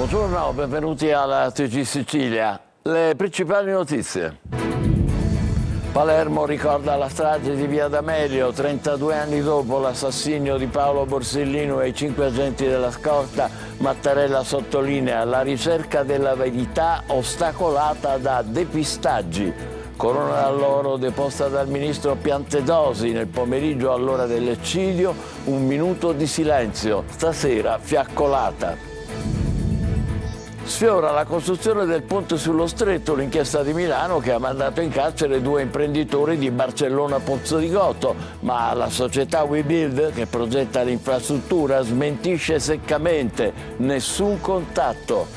Buongiorno, benvenuti alla TG Sicilia. Le principali notizie. Palermo ricorda la strage di Via D'Amelio, 32 anni dopo l'assassinio di Paolo Borsellino e i 5 agenti della scorta. Mattarella sottolinea la ricerca della verità ostacolata da depistaggi. Corona d'alloro deposta dal ministro Piantedosi nel pomeriggio all'ora dell'eccidio, un minuto di silenzio, stasera fiaccolata. Sfiora la costruzione del ponte sullo Stretto, l'inchiesta di Milano che ha mandato in carcere 2 imprenditori di Barcellona Pozzo di Gotto, ma la società WeBuild, che progetta l'infrastruttura, smentisce seccamente: nessun contatto.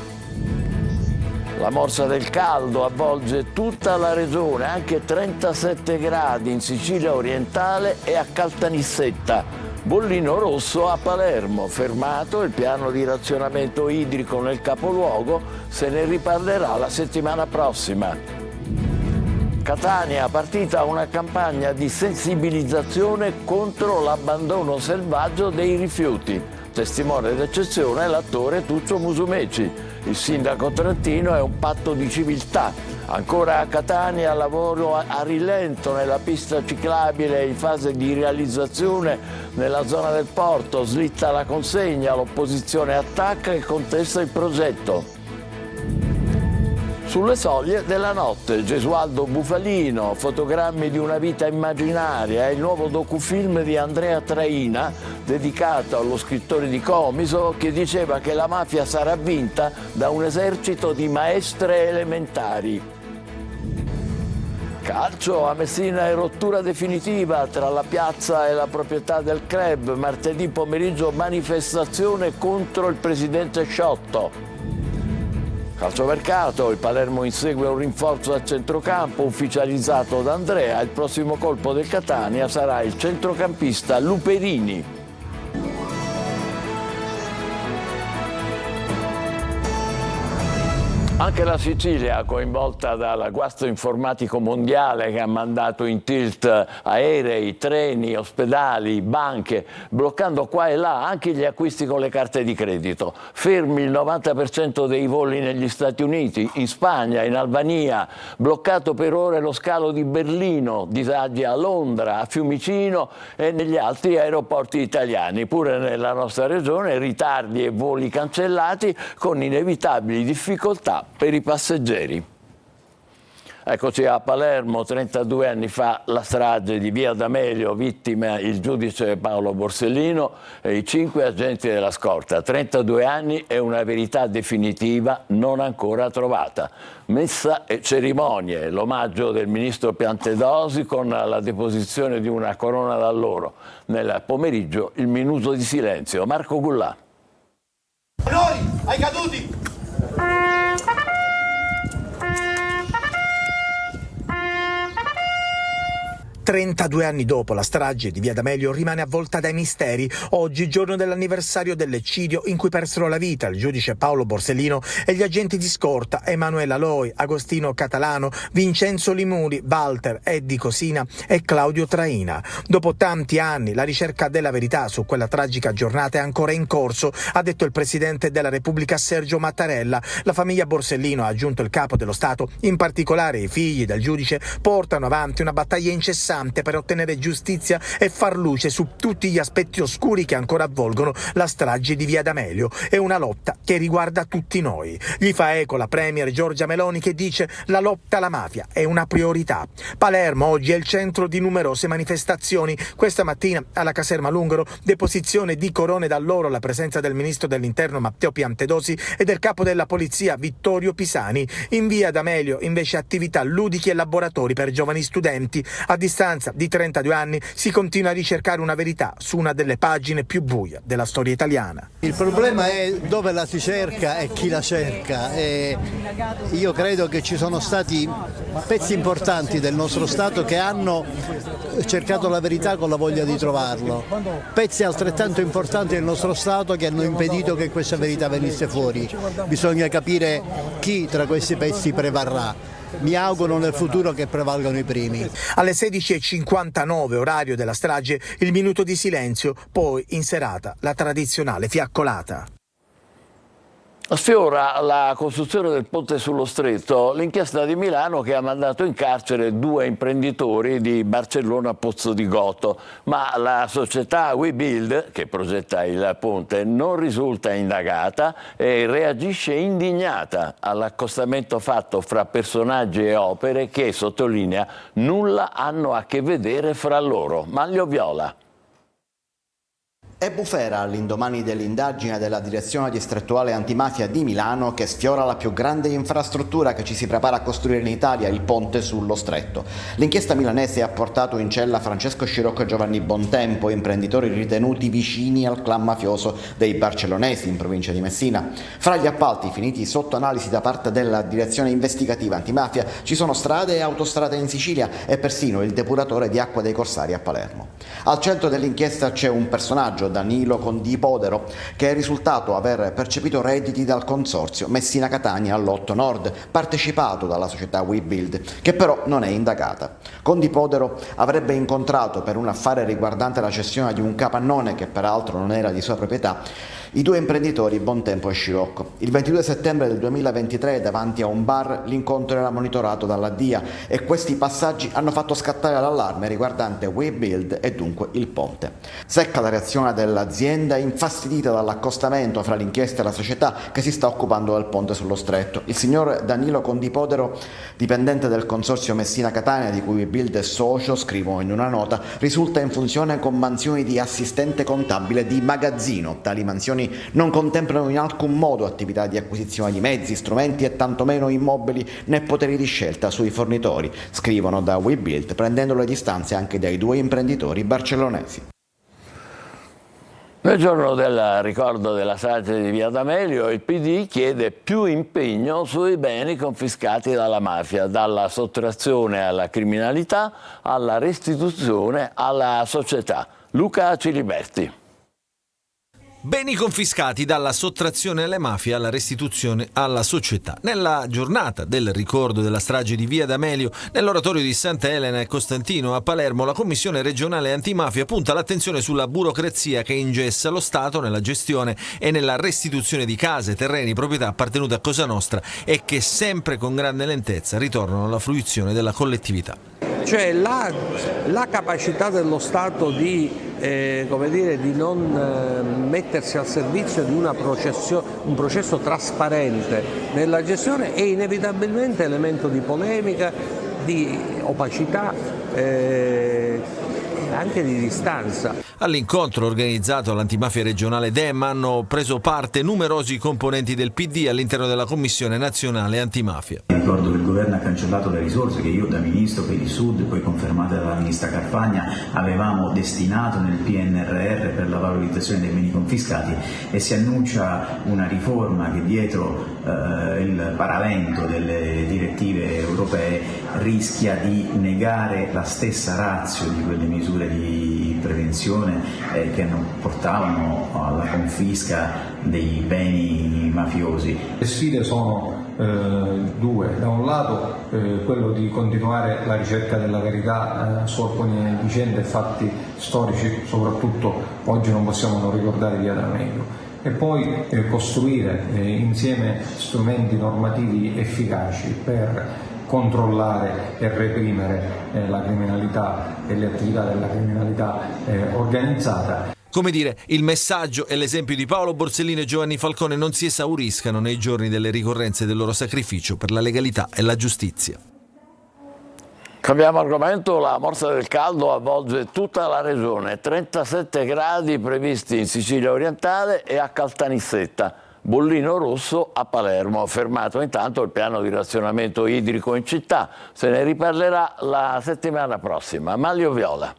La morsa del caldo avvolge tutta la regione, anche 37 gradi in Sicilia orientale e a Caltanissetta. Bollino rosso a Palermo, fermato il piano di razionamento idrico nel capoluogo, se ne riparlerà la settimana prossima. Catania, partita una campagna di sensibilizzazione contro l'abbandono selvaggio dei rifiuti. Testimone d'eccezione è l'attore Tuccio Musumeci. Il sindaco trentino è un patto di civiltà. Ancora a Catania, lavoro a rilento nella pista ciclabile in fase di realizzazione nella zona del porto. Slitta la consegna, l'opposizione attacca e contesta il progetto. Sulle soglie della notte, Gesualdo Bufalino, fotogrammi di una vita immaginaria, è il nuovo docufilm di Andrea Traina, dedicato allo scrittore di Comiso, che diceva che la mafia sarà vinta da un esercito di maestre elementari. Calcio, a Messina è rottura definitiva tra la piazza e la proprietà del club. Martedì pomeriggio manifestazione contro il presidente Sciotto. Calciomercato, il Palermo insegue un rinforzo a centrocampo ufficializzato da Andrea. Il prossimo colpo del Catania sarà il centrocampista Luperini. Anche la Sicilia, coinvolta dal guasto informatico mondiale che ha mandato in tilt aerei, treni, ospedali, banche, bloccando qua e là anche gli acquisti con le carte di credito. Fermi il 90% dei voli negli Stati Uniti, in Spagna, in Albania, bloccato per ore lo scalo di Berlino, disagi a Londra, a Fiumicino e negli altri aeroporti italiani. Pure nella nostra regione ritardi e voli cancellati con inevitabili difficoltà per i passeggeri. Eccoci a Palermo, 32 anni fa la strage di Via D'Amelio, vittima il giudice Paolo Borsellino e i 5 agenti della scorta. 32 anni e una verità definitiva non ancora trovata. Messa e cerimonie, l'omaggio del ministro Piantedosi con la deposizione di una corona d'alloro. Nel pomeriggio il minuto di silenzio. Marco Gullà. Onori ai caduti! 32 anni dopo la strage di Via D'Amelio rimane avvolta dai misteri. Oggi, giorno dell'anniversario dell'eccidio in cui persero la vita il giudice Paolo Borsellino e gli agenti di scorta Emanuela Loi, Agostino Catalano, Vincenzo Limuri, Walter, Eddie Cosina e Claudio Traina. Dopo tanti anni la ricerca della verità su quella tragica giornata è ancora in corso, ha detto il presidente della Repubblica Sergio Mattarella. La famiglia Borsellino, ha aggiunto il capo dello Stato, in particolare i figli del giudice, portano avanti una battaglia incessante per ottenere giustizia e far luce su tutti gli aspetti oscuri che ancora avvolgono la strage di Via D'Amelio. È una lotta che riguarda tutti noi. Gli fa eco la premier Giorgia Meloni, che dice: la lotta alla mafia è una priorità. Palermo oggi è il centro di numerose manifestazioni. Questa mattina alla caserma Lungaro deposizione di corone d'alloro alla presenza del ministro dell'interno Matteo Piantedosi e del capo della polizia Vittorio Pisani. In Via D'Amelio invece attività ludiche e laboratori per giovani studenti. A distanza di 32 anni si continua a ricercare una verità su una delle pagine più buie della storia italiana. Il problema è dove la si cerca e chi la cerca. E io credo che ci sono stati pezzi importanti del nostro Stato che hanno cercato la verità con la voglia di trovarlo. Pezzi altrettanto importanti del nostro Stato che hanno impedito che questa verità venisse fuori. Bisogna capire chi tra questi pezzi prevarrà. Mi auguro nel futuro che prevalgano i primi. Alle 16:59 orario della strage, il minuto di silenzio, poi in serata la tradizionale fiaccolata. Sfiora la costruzione del ponte sullo Stretto, l'inchiesta di Milano che ha mandato in carcere 2 imprenditori di Barcellona Pozzo di Gotto, ma la società WeBuild, che progetta il ponte, non risulta indagata e reagisce indignata all'accostamento fatto fra personaggi e opere che, sottolinea, nulla hanno a che vedere fra loro. Manlio Viola. È bufera all'indomani dell'indagine della Direzione Distrettuale Antimafia di Milano che sfiora la più grande infrastruttura che ci si prepara a costruire in Italia, il ponte sullo Stretto. L'inchiesta milanese ha portato in cella Francesco Scirocco e Giovanni Bontempo, imprenditori ritenuti vicini al clan mafioso dei barcellonesi in provincia di Messina. Fra gli appalti finiti sotto analisi da parte della Direzione Investigativa Antimafia ci sono strade e autostrade in Sicilia e persino il depuratore di acqua dei Corsari a Palermo. Al centro dell'inchiesta c'è un personaggio, Danilo Condipodero, che è risultato aver percepito redditi dal consorzio Messina-Catania all'Otto Nord, partecipato dalla società WeBuild, che però non è indagata. Condipodero avrebbe incontrato per un affare riguardante la cessione di un capannone, che peraltro non era di sua proprietà, i 2 imprenditori Bontempo e Scirocco. Il 22 settembre del 2023, davanti a un bar, l'incontro era monitorato dalla DIA e questi passaggi hanno fatto scattare l'allarme riguardante WeBuild e dunque il ponte. Secca la reazione dell'azienda, infastidita dall'accostamento fra l'inchiesta e la società che si sta occupando del ponte sullo Stretto. Il signor Danilo Condipodero, dipendente del consorzio Messina-Catania di cui WeBuild è socio, scrivono in una nota, risulta in funzione con mansioni di assistente contabile di magazzino. Tali mansioni non contemplano in alcun modo attività di acquisizione di mezzi, strumenti e tantomeno immobili né poteri di scelta sui fornitori, scrivono da WeBuild, prendendo le distanze anche dai 2 imprenditori barcellonesi. Nel giorno del ricordo della strage di Via D'Amelio, il PD chiede più impegno sui beni confiscati dalla mafia, dalla sottrazione alla criminalità alla restituzione alla società. Luca Ciliberti. Beni confiscati dalla sottrazione alle mafie alla restituzione alla società. Nella giornata del ricordo della strage di Via D'Amelio, nell'oratorio di Santa Elena e Costantino a Palermo, la Commissione regionale antimafia punta l'attenzione sulla burocrazia che ingessa lo Stato nella gestione e nella restituzione di case, terreni, proprietà appartenute a Cosa Nostra e che sempre con grande lentezza ritornano alla fruizione della collettività. Cioè la capacità dello Stato di non mettersi al servizio di un processo trasparente nella gestione è inevitabilmente elemento di polemica, di opacità, anche di distanza. All'incontro organizzato all'antimafia regionale DEM hanno preso parte numerosi componenti del PD all'interno della Commissione Nazionale Antimafia. Ricordo che il governo ha cancellato le risorse che io da ministro per il Sud, poi confermate dalla ministra Carfagna, avevamo destinato nel PNRR per la valorizzazione dei beni confiscati e si annuncia una riforma che dietro il paravento delle direttive europee rischia di negare la stessa ratio di quelle misure di prevenzione che portavano alla confisca dei beni mafiosi. Le sfide sono 2, da un lato quello di continuare la ricerca della verità su alcune vicende e fatti storici, soprattutto oggi non possiamo non ricordare Via D'Amelio, e poi costruire insieme strumenti normativi efficaci per controllare e reprimere la criminalità e le attività della criminalità organizzata. Come dire, il messaggio e l'esempio di Paolo Borsellino e Giovanni Falcone non si esauriscano nei giorni delle ricorrenze del loro sacrificio per la legalità e la giustizia. Cambiamo argomento, la morsa del caldo avvolge tutta la regione, 37 gradi previsti in Sicilia orientale e a Caltanissetta. Bollino rosso a Palermo, fermato intanto il piano di razionamento idrico in città. Se ne riparlerà la settimana prossima. Manlio Viola.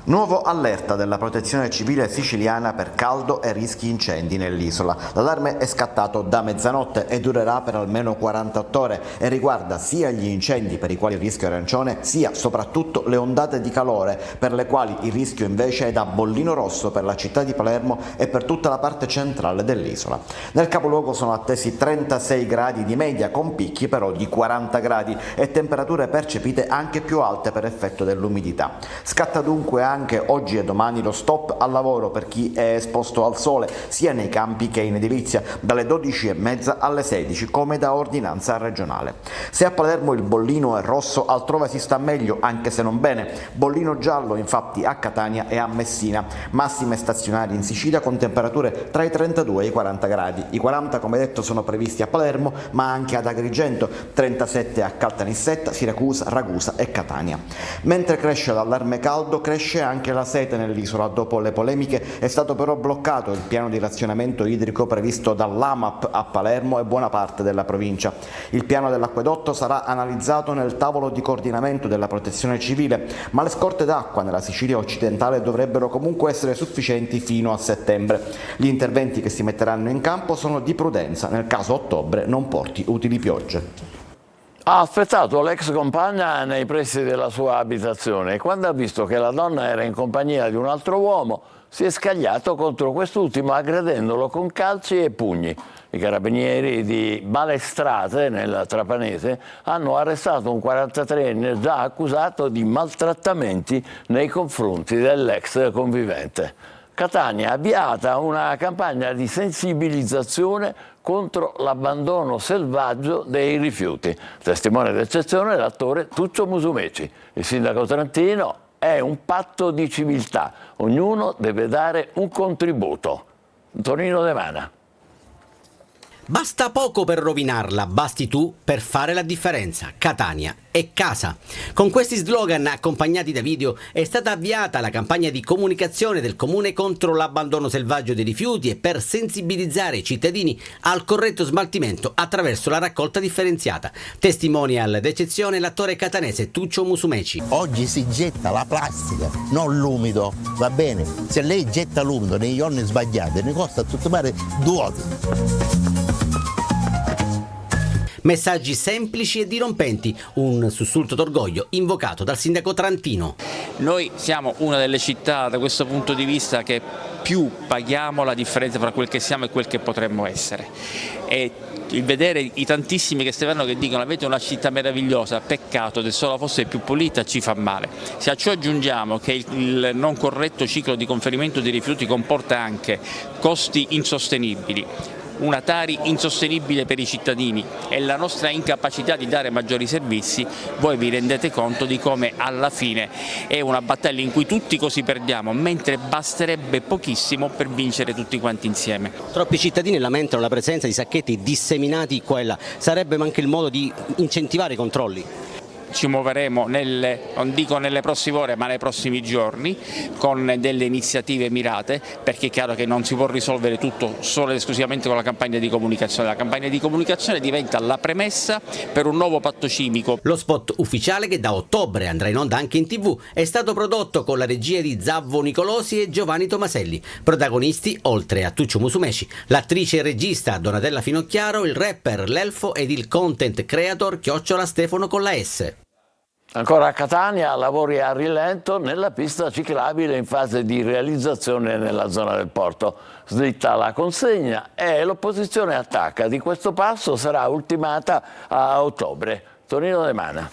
Nuovo allerta della Protezione Civile siciliana per caldo e rischi incendi nell'isola. L'allarme è scattato da mezzanotte e durerà per almeno 48 ore e riguarda sia gli incendi per i quali il rischio è arancione, sia soprattutto le ondate di calore per le quali il rischio invece è da bollino rosso per la città di Palermo e per tutta la parte centrale dell'isola. Nel capoluogo sono attesi 36 gradi di media, con picchi però di 40 gradi e temperature percepite anche più alte per effetto dell'umidità. Scatta dunque comunque anche oggi e domani lo stop al lavoro per chi è esposto al sole sia nei campi che in edilizia, dalle 12:30 alle 16 come da ordinanza regionale. Se a Palermo il bollino è rosso, altrove si sta meglio, anche se non bene. Bollino giallo infatti a Catania e a Messina, massime stazionarie in Sicilia con temperature tra i 32 e i 40 gradi. I 40 come detto sono previsti a Palermo ma anche ad Agrigento, 37 a Caltanissetta, Siracusa, Ragusa e Catania. Mentre cresce l'allarme caldo, cresce anche la sete nell'isola. Dopo le polemiche è stato però bloccato il piano di razionamento idrico previsto dall'AMAP a Palermo e buona parte della provincia. Il piano dell'acquedotto sarà analizzato nel tavolo di coordinamento della protezione civile, ma le scorte d'acqua nella Sicilia occidentale dovrebbero comunque essere sufficienti fino a settembre. Gli interventi che si metteranno in campo sono di prudenza nel caso ottobre non porti utili piogge. Ha aspettato l'ex compagna nei pressi della sua abitazione e quando ha visto che la donna era in compagnia di un altro uomo si è scagliato contro quest'ultimo aggredendolo con calci e pugni. I carabinieri di Balestrate, nel Trapanese, hanno arrestato un 43enne già accusato di maltrattamenti nei confronti dell'ex convivente. Catania ha avviata una campagna di sensibilizzazione contro l'abbandono selvaggio dei rifiuti. Testimone d'eccezione l'attore Tuccio Musumeci. Il sindaco trentino: è un patto di civiltà, ognuno deve dare un contributo. Tonino De Mana. Basta poco per rovinarla, basti tu per fare la differenza. Catania è casa. Con questi slogan accompagnati da video è stata avviata la campagna di comunicazione del comune contro l'abbandono selvaggio dei rifiuti e per sensibilizzare i cittadini al corretto smaltimento attraverso la raccolta differenziata. Testimonial d'eccezione l'attore catanese Tuccio Musumeci. Oggi si getta la plastica, non l'umido, va bene? Se lei getta l'umido nei giorni sbagliati ne costa a tutto mare 2 ore. Messaggi semplici e dirompenti, un sussulto d'orgoglio invocato dal sindaco trentino. Noi siamo una delle città da questo punto di vista che più paghiamo la differenza tra quel che siamo e quel che potremmo essere. E il vedere i tantissimi che stanno che dicono avete una città meravigliosa, peccato se solo fosse più pulita, ci fa male. Se a ciò aggiungiamo che il non corretto ciclo di conferimento dei rifiuti comporta anche costi insostenibili, una Tari insostenibile per i cittadini e la nostra incapacità di dare maggiori servizi, voi vi rendete conto di come alla fine è una battaglia in cui tutti così perdiamo, mentre basterebbe pochissimo per vincere tutti quanti insieme. Troppi cittadini lamentano la presenza di sacchetti disseminati qua e là, sarebbe anche il modo di incentivare i controlli. Ci muoveremo non dico nelle prossime ore ma nei prossimi giorni con delle iniziative mirate, perché è chiaro che non si può risolvere tutto solo ed esclusivamente con la campagna di comunicazione. La campagna di comunicazione diventa la premessa per un nuovo patto civico. Lo spot ufficiale, che da ottobre andrà in onda anche in TV, è stato prodotto con la regia di Zavvo Nicolosi e Giovanni Tomaselli. Protagonisti, oltre a Tuccio Musumeci, l'attrice e regista Donatella Finocchiaro, il rapper L'Elfo ed il content creator @Stefano con la S. Ancora a Catania, lavori a rilento nella pista ciclabile in fase di realizzazione nella zona del porto. Slitta la consegna e l'opposizione attacca. Di questo passo sarà ultimata a ottobre. Tonino De Mana.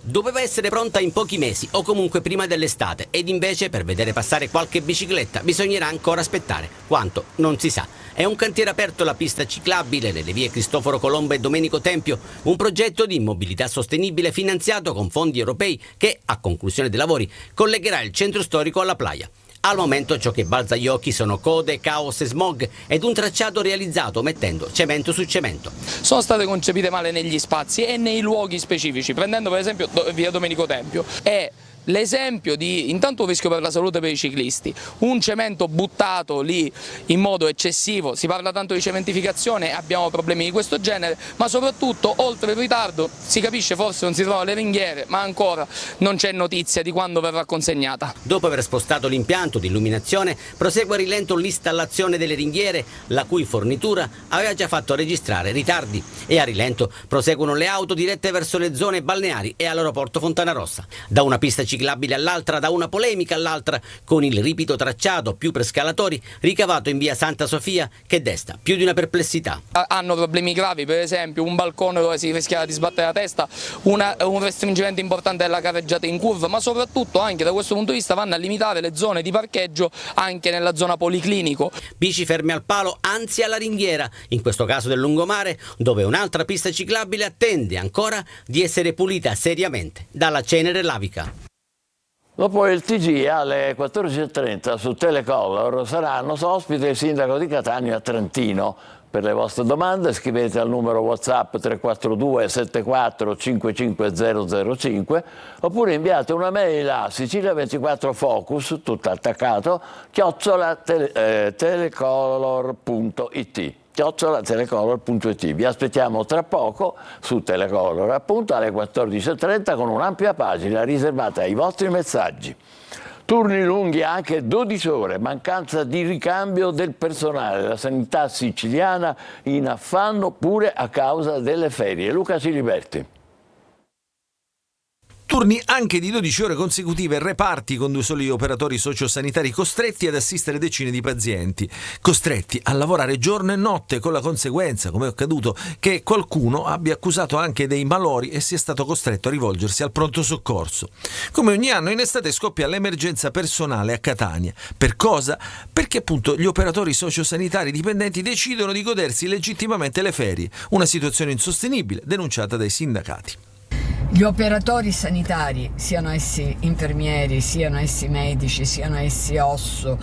Doveva essere pronta in pochi mesi o comunque prima dell'estate ed invece per vedere passare qualche bicicletta bisognerà ancora aspettare. Quanto? Non si sa. È un cantiere aperto la pista ciclabile nelle vie Cristoforo Colombo e Domenico Tempio, un progetto di mobilità sostenibile finanziato con fondi europei che, a conclusione dei lavori, collegherà il centro storico alla playa. Al momento ciò che balza agli occhi sono code, caos e smog ed un tracciato realizzato mettendo cemento su cemento. Sono state concepite male negli spazi e nei luoghi specifici, prendendo per esempio via Domenico Tempio. È l'esempio di intanto un rischio per la salute per i ciclisti, un cemento buttato lì in modo eccessivo, si parla tanto di cementificazione, abbiamo problemi di questo genere, ma soprattutto oltre il ritardo si capisce forse non si trovano le ringhiere, ma ancora non c'è notizia di quando verrà consegnata. Dopo aver spostato l'impianto di illuminazione prosegue a rilento l'installazione delle ringhiere, la cui fornitura aveva già fatto registrare ritardi, e a rilento proseguono le auto dirette verso le zone balneari e all'aeroporto Fontanarossa. Da una pista ciclabile ciclabile all'altra, da una polemica all'altra, con il ripito tracciato più per scalatori ricavato in via Santa Sofia, che desta più di una perplessità. Hanno problemi gravi, per esempio un balcone dove si rischia di sbattere la testa, un restringimento importante della carreggiata in curva, ma soprattutto anche da questo punto di vista vanno a limitare le zone di parcheggio anche nella zona policlinico. Bici ferme al palo, anzi alla ringhiera, in questo caso del lungomare, dove un'altra pista ciclabile attende ancora di essere pulita seriamente dalla cenere lavica. Dopo il TG alle 14.30 su Telecolor saranno ospite il sindaco di Catania Trentino. Per le vostre domande scrivete al numero WhatsApp 342 74 55005 oppure inviate una mail a Sicilia24Focus, tutto attaccato, @telecolor.it. @telecolor.it. Vi aspettiamo tra poco su Telecolor, appunto alle 14.30, con un'ampia pagina riservata ai vostri messaggi. Turni lunghi anche 12 ore, mancanza di ricambio del personale, la sanità siciliana in affanno pure a causa delle ferie. Luca Ciliberti. Turni anche di 12 ore consecutive, reparti con 2 soli operatori sociosanitari costretti ad assistere decine di pazienti, costretti a lavorare giorno e notte, con la conseguenza, come è accaduto, che qualcuno abbia accusato anche dei malori e sia stato costretto a rivolgersi al pronto soccorso. Come ogni anno in estate scoppia l'emergenza personale a Catania. Per cosa? Perché appunto gli operatori sociosanitari dipendenti decidono di godersi legittimamente le ferie, una situazione insostenibile denunciata dai sindacati. Gli operatori sanitari, siano essi infermieri, siano essi medici, siano essi osso,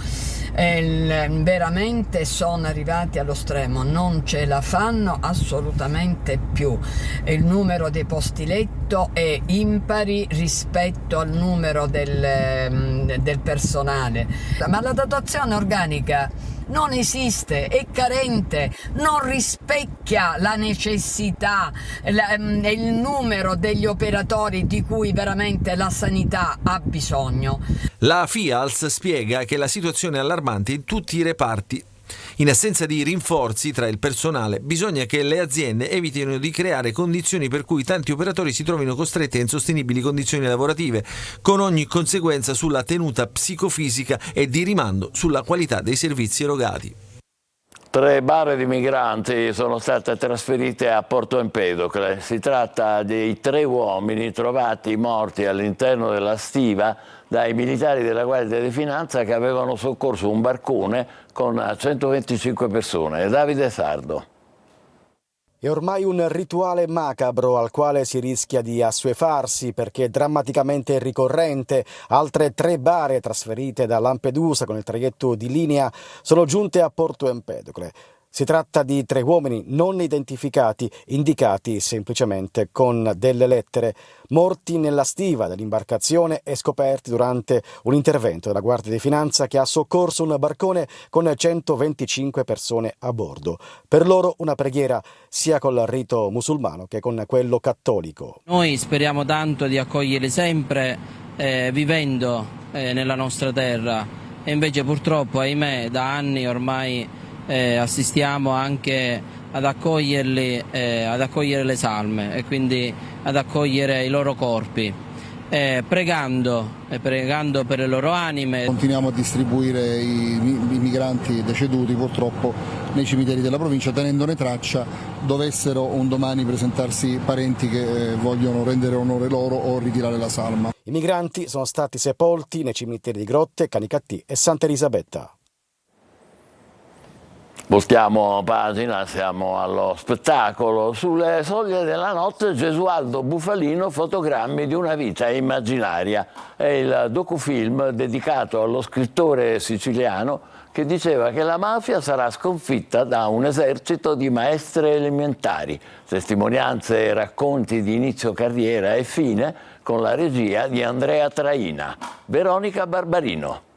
veramente sono arrivati allo stremo, non ce la fanno assolutamente più. Il numero dei posti letto è impari rispetto al numero del personale, ma la dotazione organica non esiste, è carente, non rispecchia la necessità, il numero degli operatori di cui veramente la sanità ha bisogno. La FIALS spiega che la situazione è allarmante in tutti i reparti. In assenza di rinforzi tra il personale, bisogna che le aziende evitino di creare condizioni per cui tanti operatori si trovino costretti a insostenibili condizioni lavorative, con ogni conseguenza sulla tenuta psicofisica e di rimando sulla qualità dei servizi erogati. 3 bare di migranti sono state trasferite a Porto Empedocle. Si tratta dei 3 uomini trovati morti all'interno della stiva dai militari della Guardia di Finanza che avevano soccorso un barcone con 125 persone. Davide Sardo. È ormai un rituale macabro al quale si rischia di assuefarsi perché è drammaticamente ricorrente. Altre 3 bare trasferite da Lampedusa con il traghetto di linea sono giunte a Porto Empedocle. Si tratta di 3 uomini non identificati, indicati semplicemente con delle lettere, morti nella stiva dell'imbarcazione e scoperti durante un intervento della Guardia di Finanza che ha soccorso un barcone con 125 persone a bordo. Per loro una preghiera sia col rito musulmano che con quello cattolico. Noi speriamo tanto di accoglierli sempre vivendo nella nostra terra e invece purtroppo, ahimè, da anni ormai assistiamo anche ad accoglierli, ad accogliere le salme e quindi ad accogliere i loro corpi, pregando per le loro anime. Continuiamo a distribuire i migranti deceduti purtroppo nei cimiteri della provincia, tenendone traccia dovessero un domani presentarsi parenti che vogliono rendere onore loro o ritirare la salma. I migranti sono stati sepolti nei cimiteri di Grotte, Canicattì e Santa Elisabetta. Voltiamo pagina, siamo allo spettacolo. Sulle soglie della notte Gesualdo Bufalino, fotogrammi di una vita immaginaria. È il docufilm dedicato allo scrittore siciliano che diceva che la mafia sarà sconfitta da un esercito di maestre elementari. Testimonianze e racconti di inizio carriera e fine con la regia di Andrea Traina. Veronica Barbarino.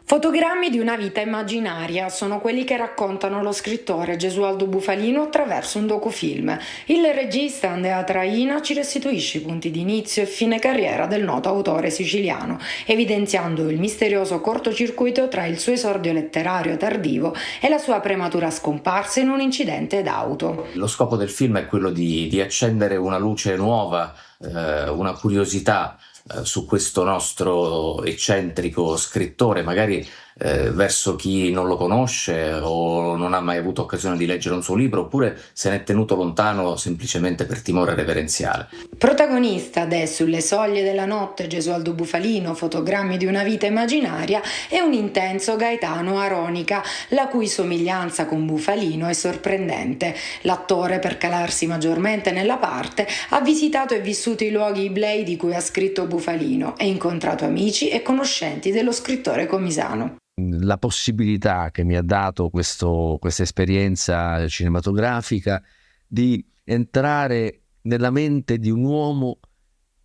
Fotogrammi di una vita immaginaria sono quelli che raccontano lo scrittore Gesualdo Bufalino attraverso un docufilm. Il regista Andrea Traina ci restituisce i punti di inizio e fine carriera del noto autore siciliano, evidenziando il misterioso cortocircuito tra il suo esordio letterario tardivo e la sua prematura scomparsa in un incidente d'auto. Lo scopo del film è quello di accendere una luce nuova, una curiosità su questo nostro eccentrico scrittore, magari verso chi non lo conosce o non ha mai avuto occasione di leggere un suo libro, oppure se ne è tenuto lontano semplicemente per timore reverenziale. Protagonista de Sulle soglie della notte, Gesualdo Bufalino, Fotogrammi di una vita immaginaria, è un intenso Gaetano Aronica, la cui somiglianza con Bufalino è sorprendente. L'attore, per calarsi maggiormente nella parte, ha visitato e vissuto i luoghi iblei di cui ha scritto Bufalino e incontrato amici e conoscenti dello scrittore comisano. La possibilità che mi ha dato questa esperienza cinematografica di entrare nella mente di un uomo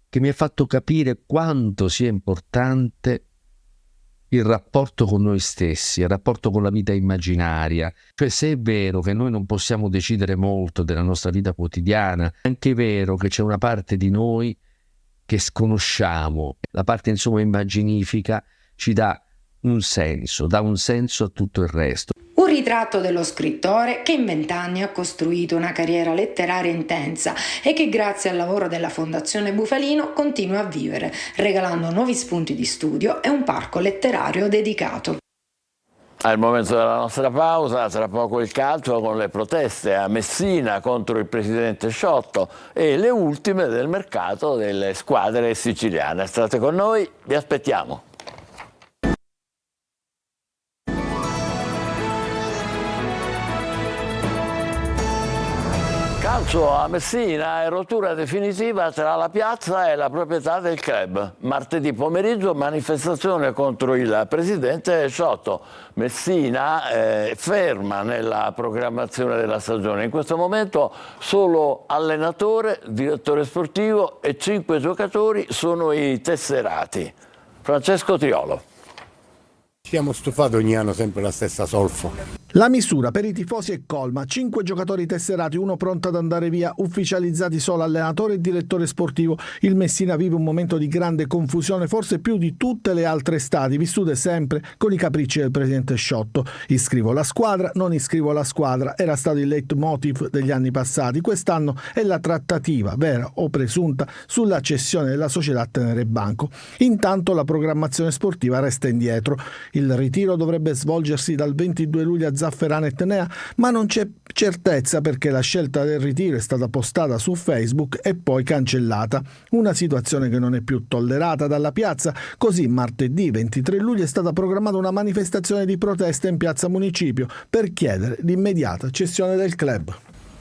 che mi ha fatto capire quanto sia importante il rapporto con noi stessi, il rapporto con la vita immaginaria. Cioè, se è vero che noi non possiamo decidere molto della nostra vita quotidiana, è anche vero che c'è una parte di noi che sconosciamo. La parte, insomma, immaginifica ci dà un senso, dà un senso a tutto il resto. Un ritratto dello scrittore che in 20 anni ha costruito una carriera letteraria intensa e che grazie al lavoro della Fondazione Bufalino continua a vivere, regalando nuovi spunti di studio e un parco letterario dedicato. È il momento della nostra pausa, tra poco il calcio con le proteste a Messina contro il presidente Sciotto e le ultime del mercato delle squadre siciliane. State con noi, vi aspettiamo. Calcio a Messina e rottura definitiva tra la piazza e la proprietà del club. Martedì pomeriggio manifestazione contro il presidente Sciotto. Messina ferma nella programmazione della stagione. In questo momento solo allenatore, direttore sportivo e 5 giocatori sono i tesserati. Francesco Triolo. Siamo stufati ogni anno sempre la stessa solfa. La misura per i tifosi è colma, 5 giocatori tesserati, uno pronto ad andare via, ufficializzati solo allenatore e direttore sportivo. Il Messina vive un momento di grande confusione, forse più di tutte le altre estati, vissute sempre con i capricci del presidente Sciotto. Iscrivo la squadra, non iscrivo la squadra, era stato il leitmotiv degli anni passati. Quest'anno è la trattativa, vera o presunta, sulla cessione della società a tenere banco. Intanto la programmazione sportiva resta indietro. Il ritiro dovrebbe svolgersi dal 22 luglio a Zafferana e Tenea, ma non c'è certezza perché la scelta del ritiro è stata postata su Facebook e poi cancellata. Una situazione che non è più tollerata dalla piazza. Così martedì 23 luglio è stata programmata una manifestazione di protesta in piazza Municipio per chiedere l'immediata cessione del club.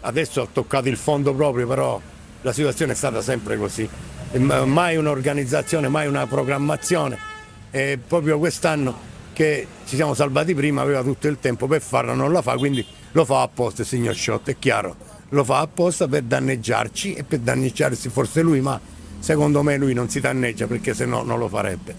Adesso ha toccato il fondo proprio, però la situazione è stata sempre così. Mai un'organizzazione, mai una programmazione. E proprio quest'anno che ci siamo salvati prima aveva tutto il tempo per farlo, non la fa, quindi lo fa apposta il signor Sciotto, è chiaro, lo fa apposta per danneggiarci e per danneggiarsi forse lui, ma secondo me lui non si danneggia perché se no non lo farebbe.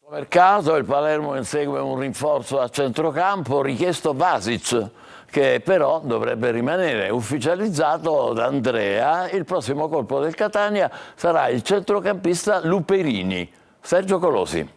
Per caso il Palermo insegue un rinforzo a centrocampo, richiesto Vasic, che però dovrebbe rimanere ufficializzato da Andrea. Il prossimo colpo del Catania sarà il centrocampista Luperini. Sergio Colosi.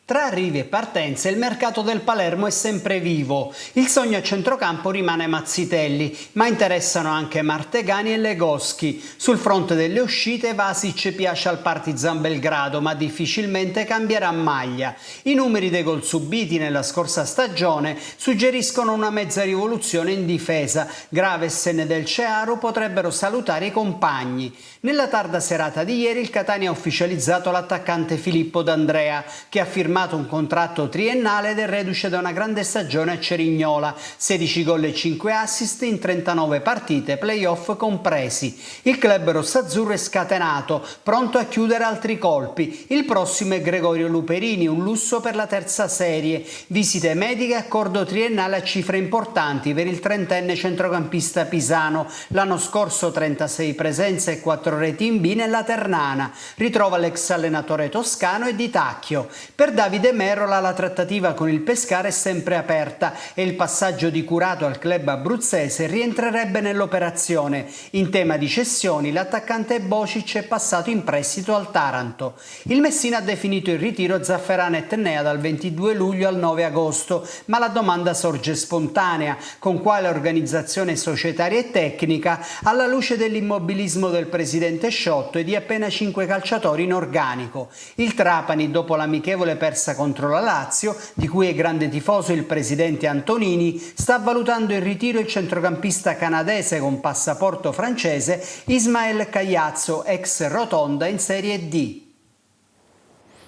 Tra arrivi e partenze il mercato del Palermo è sempre vivo. Il sogno a centrocampo rimane Mazzitelli, ma interessano anche Martegani e Legoschi. Sul fronte delle uscite Vasic piace al Partizan Belgrado, ma difficilmente cambierà maglia. I numeri dei gol subiti nella scorsa stagione suggeriscono una mezza rivoluzione in difesa. Gravesen e Del Cearo potrebbero salutare i compagni. Nella tarda serata di ieri il Catania ha ufficializzato l'attaccante Filippo D'Andrea, che ha firmato un contratto triennale ed è reduce da una grande stagione a Cerignola, 16 gol e 5 assist in 39 partite, playoff compresi. Il club rossazzurro è scatenato, pronto a chiudere altri colpi. Il prossimo è Gregorio Luperini, un lusso per la terza serie. Visite mediche e accordo triennale a cifre importanti per il trentenne centrocampista pisano. L'anno scorso 36 presenze e 4 reti in B nella Ternana. Ritrova l'ex allenatore toscano e Di Tacchio. Per dare Davide Merola la trattativa con il Pescara è sempre aperta e il passaggio di Curato al club abruzzese rientrerebbe nell'operazione. In tema di cessioni, l'attaccante Bocic è passato in prestito al Taranto. Il Messina ha definito il ritiro Zafferana e Tennea dal 22 luglio al 9 agosto, ma la domanda sorge spontanea: con quale organizzazione societaria e tecnica, alla luce dell'immobilismo del presidente Sciotto e di appena 5 calciatori in organico. Il Trapani, dopo l'amichevole persa contro la Lazio, di cui è grande tifoso il presidente Antonini, sta valutando in ritiro il centrocampista canadese con passaporto francese Ismael Cagliazzo, ex Rotonda in Serie D.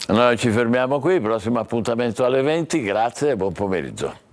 Noi ci fermiamo qui, prossimo appuntamento alle 20, grazie e buon pomeriggio.